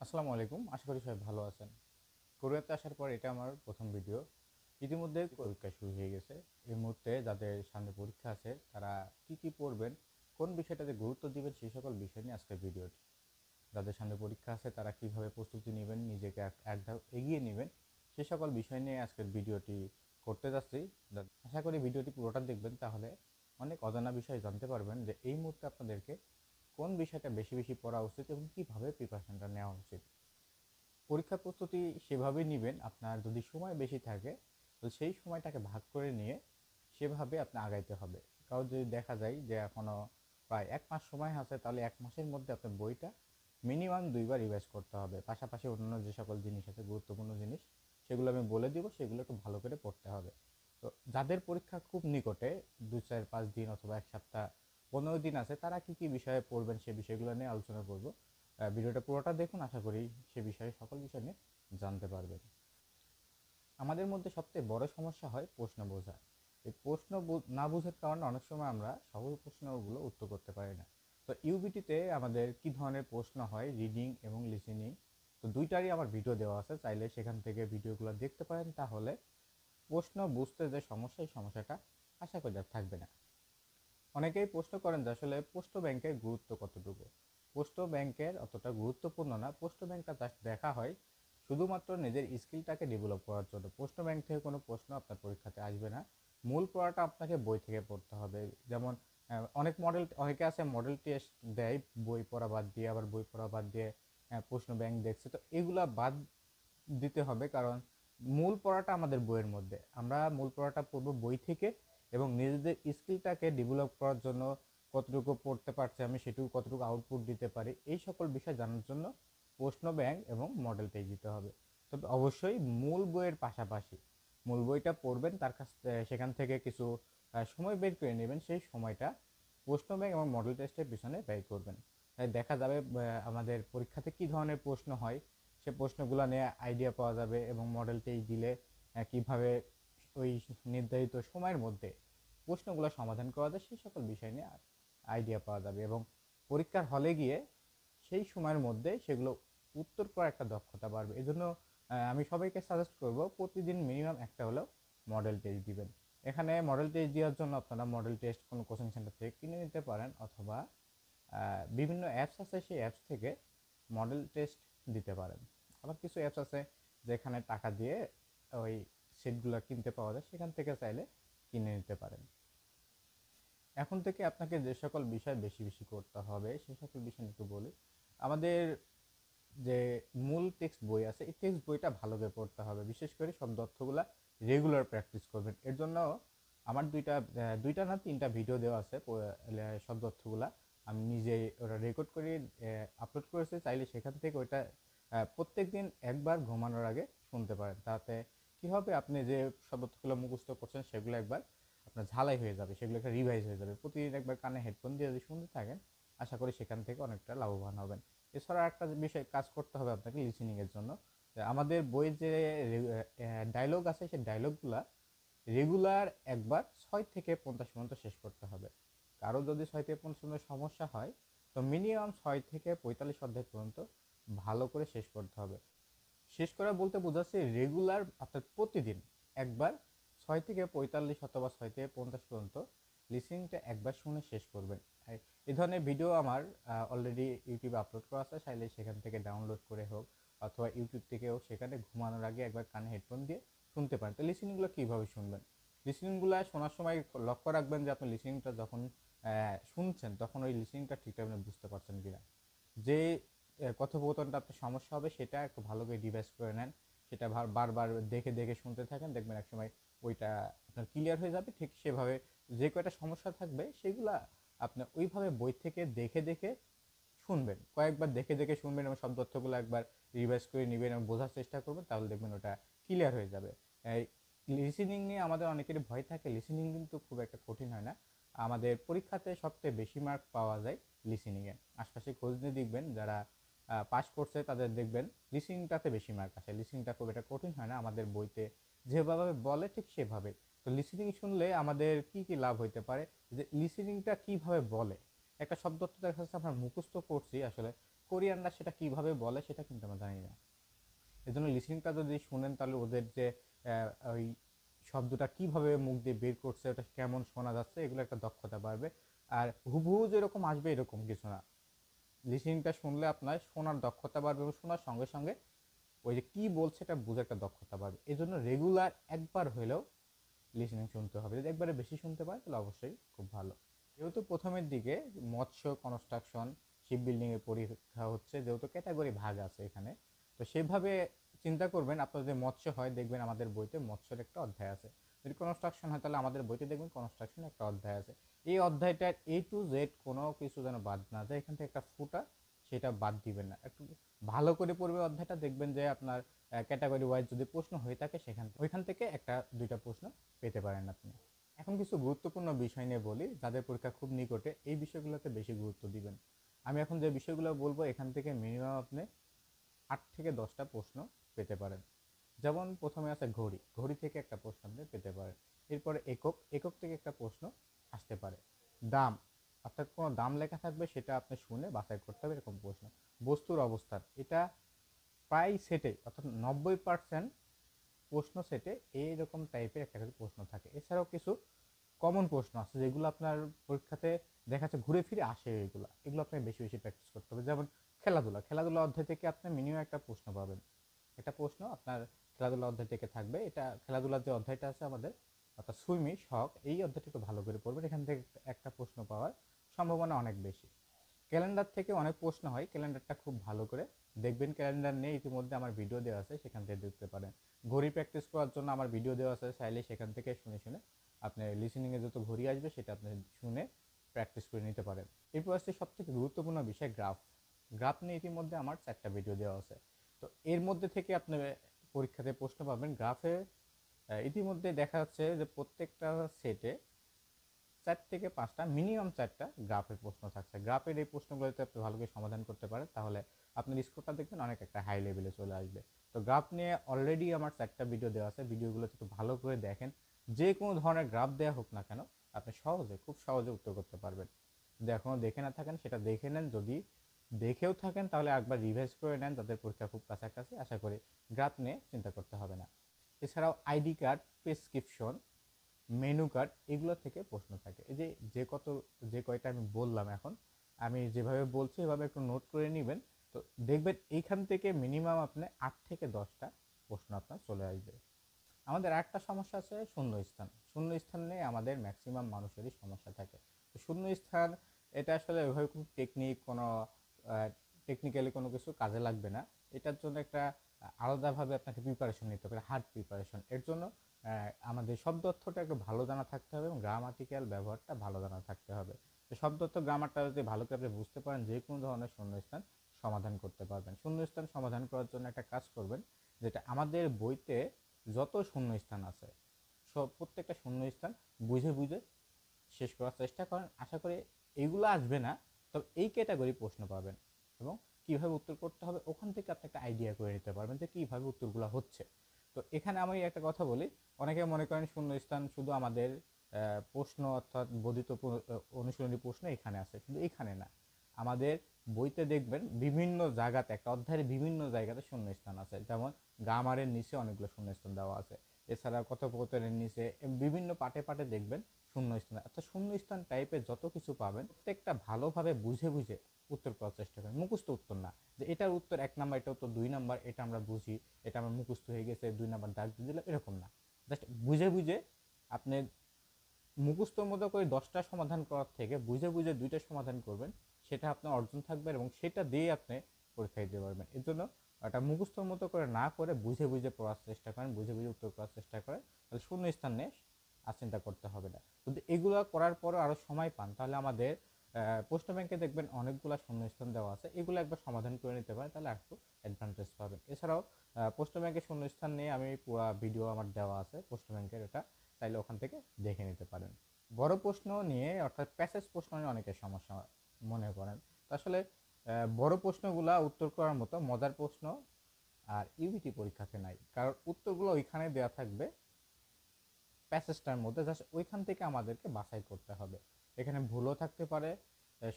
আসসালামু আলাইকুম। আশা করি সবাই ভালো আছেন। কোরিয়াতে আসার পর এটা আমার প্রথম ভিডিও। ইতিমধ্যে পরীক্ষা শুরু হয়ে গেছে। এই মুহূর্তে যাদের সামনে পরীক্ষা আছে তারা কি পড়বেন, কোন বিষয়টাতে গুরুত্ব দিবেন সেই সকল বিষয় নিয়ে আজকের ভিডিওটি। যাদের সামনে পরীক্ষা আছে তারা কিভাবে প্রস্তুতি নেবেন, নিজেকে এক ধাপ এগিয়ে নেবেন সে সকল বিষয় নিয়ে আজকের ভিডিওটি করতে যাচ্ছি। আশা করি ভিডিওটি পুরোটা দেখবেন, তাহলে অনেক অজানা বিষয় জানতে পারবেন যে এই মুহূর্তে আপনাদেরকে কোন বিষয়টা বেশি বেশি পড়া উচিত এবং কিভাবে প্রিপারেশনটা নেওয়া উচিত। পরীক্ষার প্রস্তুতি সেভাবেই নেবেন, আপনার যদি সময় বেশি থাকে তো সেই সময়টাকে ভাগ করে নিয়ে সেভাবে আপনি আগাইতে হবে। কারণ যদি দেখা যায় যে এখনও প্রায় 1 মাস সময় আছে, তাহলে 1 মাসের মধ্যে আপনার বইটা মিনিমাম 2বার রিভাইজ করতে হবে। পাশাপাশি অন্যান্য যে সকল জিনিস আছে, গুরুত্বপূর্ণ জিনিস, সেগুলো আমি বলে দিব, সেগুলো একটু ভালো করে পড়তে হবে। তো যাদের পরীক্ষা খুব নিকটে, 2 4 5 দিন অথবা 1 সপ্তাহ 15 দিন আছে, তারা কি বিষয়ে পড়বেন সে বিষয়গুলো নিয়ে আলোচনা করব। ভিডিওটা পুরোটা দেখুন, আশা করি সে বিষয়ে সকল বিষয় নিয়ে জানতে পারবেন। আমাদের মধ্যে সবচেয়ে বড় সমস্যা হয় প্রশ্ন বোঝা। এই প্রশ্ন না বোঝার কারণে অনেক সময় আমরা সহজ প্রশ্নগুলো উত্তর করতে পারি না। তো ইউবিটিতে আমাদের কি ধরনের প্রশ্ন হয়, রিডিং এবং লিসেনিং, তো দুইটারই আমার ভিডিও দেওয়া আছে, চাইলে সেখান থেকে ভিডিওগুলো দেখতে পারেন। তাহলে প্রশ্ন বুঝতে যে সমস্যা, এই সমস্যাটা আশা করি আর থাকবে না। অনেকেই প্রশ্ন করেন যে আসলে পোস্ট ব্যাংকের গুরুত্ব কতটুকু। পোস্ট ব্যাংকের অতটা গুরুত্বপূর্ণ না। পোস্ট ব্যাংকটা জাস্ট দেখা হয় শুধুমাত্র নিজের স্কিলটাকে ডেভেলপ করার জন্য। পোস্ট ব্যাংক থেকে কোনো প্রশ্ন আপনার পরীক্ষাতে আসবে না। মূল পড়াটা আপনাকে বই থেকে পড়তে হবে। যেমন অনেকে আছে মডেল টেস্ট দেয় বই পড়া বাদ দিয়ে, আবার বই পড়া বাদ দিয়ে প্রশ্ন ব্যাংক দেখছে। তো এগুলা বাদ দিতে হবে, কারণ মূল পড়াটা আমাদের বইয়ের মধ্যে। আমরা মূল পড়াটা পড়বো বই থেকে, এবং নিজেদের স্কিলটাকে ডেভেলপ করার জন্য কতটুকু পড়তে পারছি আমি, সেটুকু কতটুকু আউটপুট দিতে পারি, এই সকল বিষয় জানার জন্য প্রশ্ন ব্যাংক এবং মডেল টেস্ট দিতে হবে। তবে অবশ্যই মূল বইয়ের পাশাপাশি মূল বইটা পড়বেন, তার কাছ সেখান থেকে কিছু সময় বের করে নেবেন, সেই সময়টা প্রশ্ন ব্যাংক এবং মডেল টেস্টের পিছনে ব্যয় করবেন। তাই দেখা যাবে আমাদের পরীক্ষাতে কি ধরনের প্রশ্ন হয় সে প্রশ্নগুলো নিয়ে আইডিয়া পাওয়া যাবে, এবং মডেল টেস্ট দিলে কিভাবে ওই নির্ধারিত সময়ের মধ্যে প্রশ্নগুলো সমাধান করা যায় সেই সকল বিষয় নিয়ে আইডিয়া পাওয়া যাবে, এবং পরীক্ষার হলে গিয়ে সেই সময়ের মধ্যে সেগুলো উত্তর করার একটা দক্ষতা বাড়বে। এই জন্য আমি সবাইকে সাজেস্ট করব প্রতিদিন মিনিমাম একটা হলেও মডেল টেস্ট দিবেন। এখানে মডেল টেস্ট দেওয়ার জন্য আপনারা মডেল টেস্ট কোনো কোচিং সেন্টার থেকে কিনে নিতে পারেন, অথবা বিভিন্ন অ্যাপস আছে, সেই অ্যাপস থেকে মডেল টেস্ট দিতে পারেন। আবার কিছু অ্যাপস আছে যেখানে টাকা দিয়ে ওই সেটগুলো কিনতে পাওয়া যায়, সেখান থেকে চাইলে কিনে নিতে পারেন। এখন থেকে আপনাকে যে সকল বিষয় বেশি বেশি করতে হবে সে সকল বিষয় একটু বলি। আমাদের যে মূল টেক্সট বই আছে, এই টেক্সট বইটা ভালো করে পড়তে হবে। বিশেষ করে সব তথ্যগুলা রেগুলার প্র্যাকটিস করবেন। এর জন্য আমার দুইটা না তিনটা ভিডিও দেওয়া আছে। সব তথ্যগুলা আমি নিজে ওটা রেকর্ড করে আপলোড করেছি, চাইলে সেখান থেকে ওইটা প্রত্যেক দিন একবার ঘুমানোর আগে শুনতে পারেন। তাতে কি হবে, আপনি যে সব তথ্যগুলো মুখস্থ করছেন সেগুলো একবার আপনার ঝালাই হয়ে যাবে, সেগুলো একটা রিভাইজ হয়ে যাবে। প্রতিদিন একবার কানে হেডফোন দিয়ে যদি শুনতে থাকেন, আশা করি সেখান থেকে অনেকটা লাভবান হবেন। এছাড়া একটা বিষয় কাজ করতে হবে আপনাকে লিসেনিংয়ের জন্য। আমাদের বইয়ের যে ডায়লগ আছে, সেই ডায়লগগুলা রেগুলার একবার 6 থেকে 50 পর্যন্ত শেষ করতে হবে। কারো যদি 6 থেকে 50 সমস্যা হয়, তো মিনিমাম 6 থেকে 45 অধ্যায় পর্যন্ত ভালো করে শেষ করতে হবে। শেষ করা বলতে বোঝাচ্ছে রেগুলার, অর্থাৎ প্রতিদিন একবার 6 থেকে 45 অথবা 6 থেকে 50 পর্যন্ত লিসেনিংটা একবার শুনে শেষ করবেন। এই ধরনের ভিডিও আমার অলরেডি ইউটিউবে আপলোড করা আছে, চাইলে সেখান থেকে ডাউনলোড করে হোক অথবা ইউটিউব থেকেও সেখানে ঘুমানোর আগে একবার কানে হেডফোন দিয়ে শুনতে পারেন। তো লিসেনিংগুলো কীভাবে শুনবেন, লিসেনিংগুলো শোনার সময় লক্ষ্য রাখবেন যে আপনি লিসেনিংটা যখন শুনছেন তখন ওই লিসেনিংটা ঠিকঠাক আপনি বুঝতে পারছেন কিনা। যে কথোপকথনটা আপনার সমস্যা হবে সেটা একটু ভালো করে রিভাইজ করে নেন, সেটা বারবার দেখে দেখে শুনতে থাকেন, দেখবেন একসময় ওইটা আপনার ক্লিয়ার হয়ে যাবে। ঠিক সেভাবে যে কয়টা সমস্যা থাকবে সেগুলা আপনি ওইভাবে বই থেকে দেখে দেখে শুনবেন, কয়েকবার দেখে দেখে শুনবেন, এবং সব তথ্যগুলো একবার রিভাইজ করে নেবেন এবং বোঝার চেষ্টা করবেন, তাহলে দেখবেন ওটা ক্লিয়ার হয়ে যাবে। এই লিসেনিং নিয়ে আমাদের অনেকেরই ভয় থাকে। লিসেনিং কিন্তু খুব একটা কঠিন হয় না। আমাদের পরীক্ষাতে সবচেয়ে বেশি মার্ক পাওয়া যায় লিসেনিংয়ে। আশপাশে খোঁজ নিয়ে দেখবেন যারা পাস করছে তাদের দেখবেন লিসেনিংটাতে বেশি মার্ক আসে। লিসেনিংটা খুব একটা কঠিন হয় না, আমাদের বইতে যেভাবে বলে ঠিক সেভাবে। তো লিসেনিং শুনলে আমাদের কি কি লাভ হইতে পারে, যে লিসেনিংটা কিভাবে বলে, একটা শব্দ তো দেখা যাচ্ছে আমরা মুখস্থ করছি, আসলে কোরিয়ানরা সেটা কিভাবে বলে সেটা কিন্তু আমরা জানি না। এজন্য লিসেনিংটা যদি শুনেন তাহলে ওদের যে ওই শব্দটা কিভাবে মুখ দিয়ে বের করছে, ওটা কেমন শোনা যাচ্ছে, এগুলো একটা দক্ষতা বাড়বে। আর হুবহু যেরকম আসবে এরকম কিছু না। লিসেনিংটা শুনলে আপনার শোনার দক্ষতা বাড়বে এবং শোনার সঙ্গে সঙ্গে ওই যে কি বলছে এটা বোঝার একটা দক্ষতা বাড়বে। এই জন্য রেগুলার একবার হলেও লিসেনিং শুনতে হবে। যদি একবারে বেশি শুনতে পারেন তাহলে অবশ্যই খুব ভালো। যেহেতু প্রথমের দিকে মৎস্য, কনস্ট্রাকশন, শিপ বিল্ডিং এর পরীক্ষা হচ্ছে, যেহেতু ক্যাটাগরি ভাগ আছে এখানে, তো সেভাবে চিন্তা করবেন। আপনার যদি মৎস্য হয় দেখবেন আমাদের বইতে মৎস্যের একটা অধ্যায় আছে, যদি কনস্ট্রাকশন হয় তাহলে আমাদের বইতে দেখবেন কনস্ট্রাকশন একটা অধ্যায় আছে। এই অধ্যায়টার A to Z কোনো কিছু যেন বাদ না যায়, এখান থেকে একটা ফুটা সেটা বাদ দিবেন না। একটু ভালো করে পড়বে অধ্যায়টা, দেখবেন যে আপনার ক্যাটাগরি ওয়াইজ যদি প্রশ্ন হয়ে থাকে ওইখান থেকে একটা দুইটা প্রশ্ন পেতে পারেন আপনি। এখন কিছু গুরুত্বপূর্ণ বিষয় নিয়ে বলি, যাদের পরীক্ষা খুব নিকটে এই বিষয়গুলোতে বেশি গুরুত্ব দিবেন। আমি এখন যে বিষয়গুলো বলবো এখান থেকে মিনিমাম আপনি 8 থেকে 10টা প্রশ্ন পেতে পারেন। যেমন প্রথমে আছে ঘড়ি, ঘড়ি থেকে একটা প্রশ্ন আপনি পেতে পারেন। এরপরে একক, একক থেকে একটা প্রশ্ন আসতে পারে। দাম, অর্থাৎ কোনো দাম লেখা থাকবে সেটা আপনি শুনে বাছাই করতে হবে, এরকম প্রশ্ন। বস্তুর অবস্থান, এটা প্রায় সেটে অর্থাৎ 90% প্রশ্ন সেটে এইরকম টাইপের একটা করে প্রশ্ন থাকে। এছাড়াও কিছু কমন প্রশ্ন আছে যেগুলো আপনার পরীক্ষাতে দেখা যাচ্ছে ঘুরে ফিরে আসে, এগুলো আপনি বেশি বেশি প্র্যাকটিস করতে হবে। যেমন খেলাধুলা, খেলাধুলা অধ্যায় থেকে আপনি মিনিমাম একটা প্রশ্ন পাবেন। একটা প্রশ্ন আপনার খেলাধুলা অধ্যায় থেকে থাকবে। এটা খেলাধুলার যে অধ্যায়টা আছে আমাদের, অর্থাৎ সুইমিং শখ, এই অধ্যায়টা একটু ভালো করে পড়বেন, এখান থেকে একটা প্রশ্ন পাওয়ার সম্ভাবনা অনেক বেশি। ক্যালেন্ডার থেকে অনেক প্রশ্ন হয়, ক্যালেন্ডারটা খুব ভালো করে দেখবেন। ক্যালেন্ডার নিয়ে ইতিমধ্যে আমার ভিডিও দেওয়া আছে, সেখান থেকে দেখতে পারেন। ঘড়ি প্র্যাকটিস করার জন্য আমার ভিডিও দেওয়া আছে, চাইলে সেখান থেকে শুনে শুনে আপনি লিসেনিংয়ে যত ঘড়ি আসবে সেটা আপনি শুনে প্র্যাকটিস করে নিতে পারেন। এরপর আসছে সবথেকে গুরুত্বপূর্ণ বিষয় গ্রাফ। গ্রাফ নিয়ে ইতিমধ্যে আমার 4টা ভিডিও দেওয়া আছে। তো এর মধ্যে থেকে আপনি পরীক্ষাতে প্রশ্ন পাবেন গ্রাফে। ইতিমধ্যে দেখা যাচ্ছে যে প্রত্যেকটা সেটে 4 থেকে 5টা, মিনিমাম 4টা গ্রাফের প্রশ্ন থাকছে। গ্রাফের এই প্রশ্নগুলো যদি আপনি ভালো করে সমাধান করতে পারেন তাহলে আপনার স্কোরটা দেখবেন অনেক একটা হাই লেভেলে চলে আসবে। তো গ্রাফ নিয়ে অলরেডি আমার 4টা ভিডিও দেওয়া আছে, ভিডিওগুলো একটু ভালো করে দেখেন। যে কোনো ধরনের গ্রাফ দেওয়া হোক না কেন আপনি খুব সহজে উত্তর করতে পারবেন। যদি এখনও দেখে না থাকেন সেটা দেখে নেন, যদি দেখেও থাকেন তাহলে একবার রিভাইজ করে নেন, যাদের পরীক্ষা খুব কাছাকাছি। আশা করি গ্রাফ নিয়ে চিন্তা করতে হবে না। এছাড়াও ID card, prescription, menu card, এগুলো থেকে প্রশ্ন থাকে। এই যে কয়টা আমি বললাম, এখন আমি যেভাবে বলছি এভাবে একটু নোট করে নেবেন। তো দেখবেন এইখান থেকে মিনিমাম আপনি 8 থেকে 10টা প্রশ্ন আপনার চলে আসবে। আমাদের আরেকটা সমস্যা আছে শূন্যস্থান। শূন্যস্থান নিয়ে আমাদের ম্যাক্সিমাম মানুষেরই সমস্যা থাকে। তো শূন্যস্থান এটা আসলে ওইভাবে কোনো টেকনিক্যালি কোনো কিছু কাজে লাগবে না। এটার জন্য একটা আলাদাভাবে আপনাকে প্রিপারেশন নিতে হবে, হার্ড প্রিপারেশন। এর জন্য আমাদের শব্দ অর্থটা একটু ভালো জানা থাকতে হবে এবং গ্রামাটিক্যাল ব্যবহারটা ভালো জানা থাকতে হবে। তো শব্দ অর্থ গ্রামারটা যদি ভালো করে আপনি বুঝতে পারেন যে কোনো ধরনের শূন্যস্থান সমাধান করতে পারবেন। শূন্যস্থান সমাধান করার জন্য একটা কাজ করবেন, যেটা আমাদের বইতে যত শূন্যস্থান আছে প্রত্যেকটা শূন্যস্থান বুঝে বুঝে শেষ করার চেষ্টা করেন। আশা করি এইগুলো আসবে না, তবে এই ক্যাটাগরি প্রশ্ন পাবেন এবং কিভাবে উত্তর করতে হবে ওখান থেকে আপনি একটা আইডিয়া করে নিতে পারবেন যে কিভাবে উত্তরগুলো হচ্ছে। তো এখানে আমি একটা কথা বলি, অনেকে মনে করেন শূন্যস্থান শুধু আমাদের প্রশ্ন অর্থাৎ বোধিত অনুশীলনী প্রশ্ন এখানে আছে, শুধু এখানে না, আমাদের বইতে দেখবেন বিভিন্ন জায়গাতে, একটা অধ্যায়ের বিভিন্ন জায়গাতে শূন্যস্থান আছে। যেমন গ্রামারের নিচে অনেকগুলো শূন্যস্থান দেওয়া আছে। এছাড়া কথোপকথনের নিচে বিভিন্ন পাটে পাটে দেখবেন শূন্যস্থান। অর্থাৎ শূন্যস্থান টাইপের যত কিছু পাবেন প্রত্যেকটা ভালোভাবে বুঝে বুঝে উত্তর করার চেষ্টা করেন। মুখস্থ উত্তর না, যে এটার উত্তর 1 নাম্বার, এটা উত্তর 2 নাম্বার, এটা আমরা বুঝি, এটা আমার মুখস্থ হয়ে গেছে 2 নাম্বার দাগ দিয়ে দিলাম, এরকম না। জাস্ট বুঝে বুঝে আপনি মুখস্থর মতো করে 10টা সমাধান করার থেকে বুঝে বুঝে 2টা সমাধান করবেন, সেটা আপনার অর্জন থাকবে এবং সেটা দিয়ে আপনি পরীক্ষা দিতে পারবেন। এর জন্য এটা মুখস্থর মতো করে না করে বুঝে বুঝে পড়ার চেষ্টা করেন, বুঝে বুঝে উত্তর করার চেষ্টা করেন, তাহলে শূন্য স্থান নিয়ে আর চিন্তা করতে হবে না। যদি এগুলো করার পরও আরও সময় পান তাহলে আমাদের প্রশ্ন ব্যাংকে দেখবেন অনেকগুলো শূন্যস্থান দেওয়া আছে, এগুলো একবার সমাধান করে নিতে পারেন, তাহলে একটু অ্যাডভান্টেজ পাবেন। এছাড়াও প্রশ্ন ব্যাংকের শূন্যস্থান নিয়ে আমি পুরো ভিডিও আমার দেওয়া আছে প্রশ্ন ব্যাংকের, এটা চাইলে ওখান থেকে দেখে নিতে পারেন। বড় প্রশ্ন নিয়ে অর্থাৎ প্যাসেজ প্রশ্ন নিয়ে অনেকের সমস্যা মনে করেন। তো আসলে বড় প্রশ্নগুলা উত্তর করার মতো মজার প্রশ্ন আর ইউবিটি পরীক্ষাতে নাই, কারণ উত্তরগুলো ওইখানে দেওয়া থাকবে প্যাসেজটার মধ্যে, জাস্ট ওইখান থেকে আমাদেরকে বাছাই করতে হবে। এখানে ভুলও থাকতে পারে,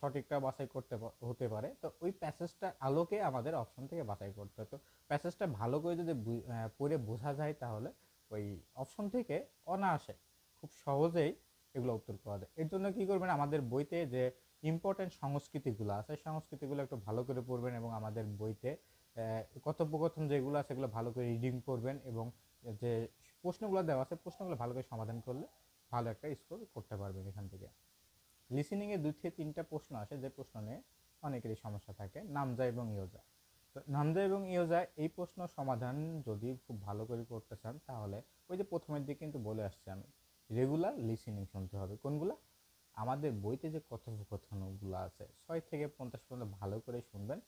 সঠিকটা বাছাই করতে হতে পারে। তো ওই প্যাসেজটার আলোকে আমাদের অপশন থেকে বাছাই করতে হয়। তো প্যাসেজটা ভালো করে যদি পড়ে বোঝা যায় তাহলে ওই অপশন থেকে অনায়াসে খুব সহজেই এগুলো উত্তর করা যায়। এর জন্য কী করবেন, আমাদের বইতে যে ইম্পর্টেন্ট সংস্কৃতিগুলো আছে সংস্কৃতিগুলো একটু ভালো করে পড়বেন এবং আমাদের বইতে কথোপকথন যেগুলো আছে সেগুলো ভালো করে রিডিং করবেন এবং যে প্রশ্নগুলো দেওয়া আছে প্রশ্নগুলো ভালো করে সমাধান করলে ভালো একটা স্কোর করতে পারবেন এখান থেকে। লিসেনিংয়ে 2 থেকে 3টা প্রশ্ন আসে যে প্রশ্ন নিয়ে অনেকেরই সমস্যা থাকে, নামজা এবং ইয়োজা। তো নামজা এবং ইয়োজা এই প্রশ্ন সমাধান যদি খুব ভালো করে করতে চান তাহলে ওই যে প্রথমের দিকে কিন্তু বলে আসছি আমি, রেগুলার লিসেনিং শুনতে হবে। কোনগুলা? আমাদের বইতে যে কথোপকথনগুলো আছে 6 থেকে 50 পর্যন্ত ভালো করে শুনবেন।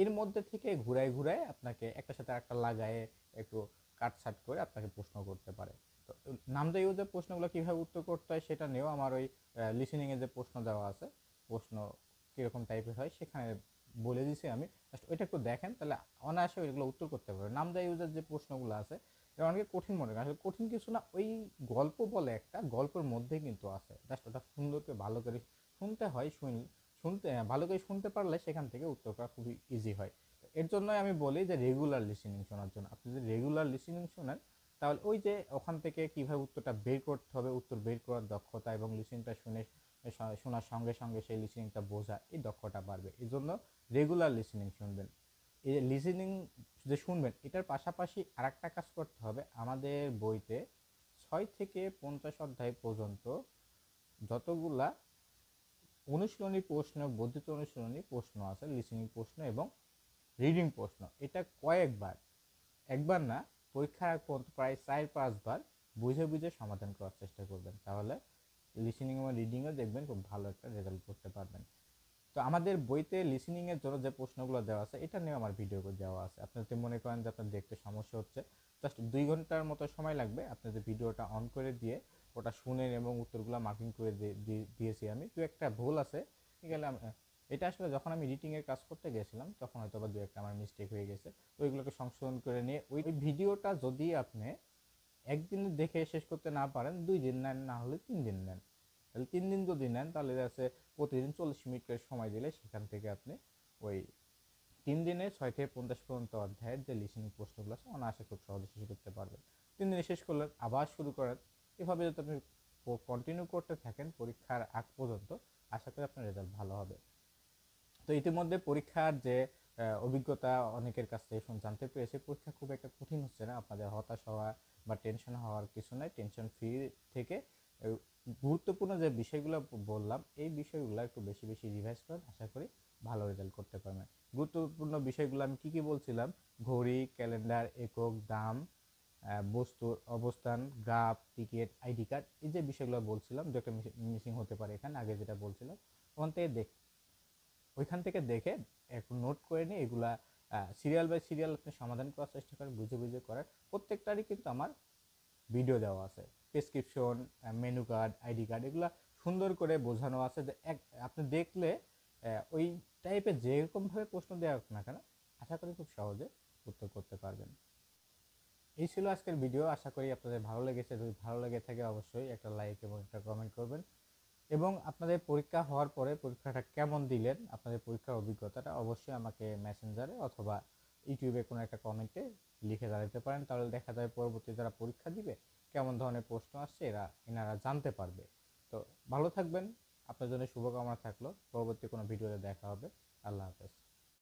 এর মধ্যে থেকে ঘুরায় ঘুরায় আপনাকে একটার সাথে একটা লাগায়ে একটু কাটছাট করে আপনাকে প্রশ্ন করতে পারে। তো নামজা ইউজের প্রশ্নগুলো কীভাবে উত্তর করতে হয় সেটা নিয়েও আমার ওই লিসেনিংয়ে যে প্রশ্ন দেওয়া আছে, প্রশ্ন কীরকম টাইপের হয় সেখানে বলে দিছি আমি, জাস্ট ওইটা একটু দেখেন তাহলে অনায়াসে ওইগুলো উত্তর করতে পারবেন। নামজা ইউজের যে প্রশ্নগুলো আছে এটা অনেকে কঠিন মনে করেন, আসলে কঠিন কিছু না, ওই গল্প বলে একটা গল্পের মধ্যেই কিন্তু আছে, জাস্ট ওটা সুন্দর করে ভালো করে শুনতে হয়। শুনতে ভালো করে শুনতে পারলে সেখান থেকে উত্তর করা খুবই ইজি হয়। এর জন্যই আমি বলি যে রেগুলার লিসেনিং শোনার জন্য। আপনি যদি রেগুলার লিসেনিং শোনেন তাহলে ওই যে ওখান থেকে কীভাবে উত্তরটা বের করতে হবে, উত্তর বের করার দক্ষতা এবং লিসেনিংটা শোনার সঙ্গে সঙ্গে সেই লিসেনিংটা বোঝা, এই দক্ষতা বাড়বে। এই জন্য রেগুলার লিসেনিং শুনবেন। এই লিসেনিং যে শুনবেন এটার পাশাপাশি আরেকটা কাজ করতে হবে, আমাদের বইতে 6 থেকে 50 অধ্যায় পর্যন্ত যতগুলা অনুশীলনী প্রশ্ন, বর্ধিত অনুশীলনী প্রশ্ন আছে, লিসেনিং প্রশ্ন এবং রিডিং প্রশ্ন, এটা কয়েকবার, একবার না, পরীক্ষার আগ পর্যন্ত প্রায় 4-5 বার বুঝে বুঝে সমাধান করার চেষ্টা করবেন। তাহলে লিসেনিং এবং রিডিংও দেখবেন খুব ভালো একটা রেজাল্ট করতে পারবেন। তো আমাদের বইতে লিসেনিংয়ের জন্য যে প্রশ্নগুলো দেওয়া আছে এটা নিয়ে আমার ভিডিও দেওয়া আছে। আপনি যদি মনে করেন যে আপনার দেখতে সমস্যা হচ্ছে, জাস্ট 2 ঘন্টার মতো সময় লাগবে। আপনি যে ভিডিওটা অন করে দিয়ে ওটা শুনেন এবং উত্তরগুলো মার্কিং করে দিয়েছি আমি। 2-একটা ভুল আছে, গেলে এটা আসলে যখন আমি এডিটিংয়ের কাজ করতে গেছিলাম তখন হয়তো বা 2-একটা আমার মিস্টেক হয়ে গেছে। তো ওইগুলোকে সংশোধন করে নিয়ে ওই ভিডিওটা যদি আপনি একদিনে দেখে শেষ করতে না পারেন, 2 দিন নেন, না হলে 3 দিন নেন। তাহলে 3 দিন যদি নেন তাহলে আছে প্রতিদিন 40 মিনিট করে সময় দিলে সেখান থেকে আপনি ওই 3 দিনে 6 থেকে 50 পর্যন্ত অধ্যায়ের যে লিসেনিং প্রশ্নগুলো আছে অনায়াসে খুব সহজে শেষ করতে পারবেন। 3 দিনে শেষ করলেন, আবার শুরু করেন। এভাবে যদি আপনি কন্টিনিউ করতে থাকেন পরীক্ষার আগ পর্যন্ত, আশা করি আপনার রেজাল্ট ভালো হবে। তো ইতিমধ্যে পরীক্ষার যে অভিজ্ঞতা অনেকের কাছ থেকে জানতে পেরেছি, পরীক্ষা খুব একটা কঠিন হচ্ছে না। আপনাদের হতাশ হওয়া বা টেনশন হওয়ার কিছু নাই। টেনশন ফ্রি থেকে গুরুত্বপূর্ণ যে বিষয়গুলো বললাম এই বিষয়গুলো একটু বেশি বেশি রিভাইজ করেন, আশা করি ভালো রেজাল্ট করতে পারবেন। গুরুত্বপূর্ণ বিষয়গুলো আমি কি কি বলছিলাম? ঘড়ি, ক্যালেন্ডার, একক, দাম, বস্তুর অবস্থান, গ্রাফ, টিকিট, আইডি কার্ড, এই যে বিষয়গুলো বলছিলাম, দু একটা মিসিং হতে পারে এখানে, আগে যেটা বলছিলাম ওইখান থেকে দেখে একটু নোট করে নিয়ে এগুলা সিরিয়াল বাই সিরিয়াল আপনি সমাধান করার চেষ্টা করেন, বুঝে বুঝে করার। প্রত্যেকটারই কিন্তু আমার ভিডিও দেওয়া আছে, prescription, menu card, ID card, এগুলো সুন্দর করে বোঝানো আছে যে আপনি দেখলে ওই টাইপের যেরকমভাবে প্রশ্ন দেওয়া হোক না কেন আশা করি খুব সহজে উত্তর করতে পারবেন। এই ছিল আজকের ভিডিও, আশা করি আপনাদের ভালো লেগেছে। যদি ভালো লেগে থাকে অবশ্যই একটা লাইক এবং একটা কমেন্ট করবেন এবং আপনাদের পরীক্ষা হওয়ার পরে পরীক্ষাটা কেমন দিলেন, আপনাদের পরীক্ষার অভিজ্ঞতাটা অবশ্যই আমাকে মেসেঞ্জারে অথবা ইউটিউবে কোনো একটা কমেন্টে লিখে জানাতে পারেন। তাহলে দেখা যায় পরবর্তী যারা পরীক্ষা দিবে কেমন ধরনের প্রশ্ন আসছে এনারা জানতে পারবে। তো ভালো থাকবেন, আপনার জন্য শুভকামনা থাকলো। পরবর্তী কোনো ভিডিওতে দেখা হবে। আল্লাহ হাফেজ।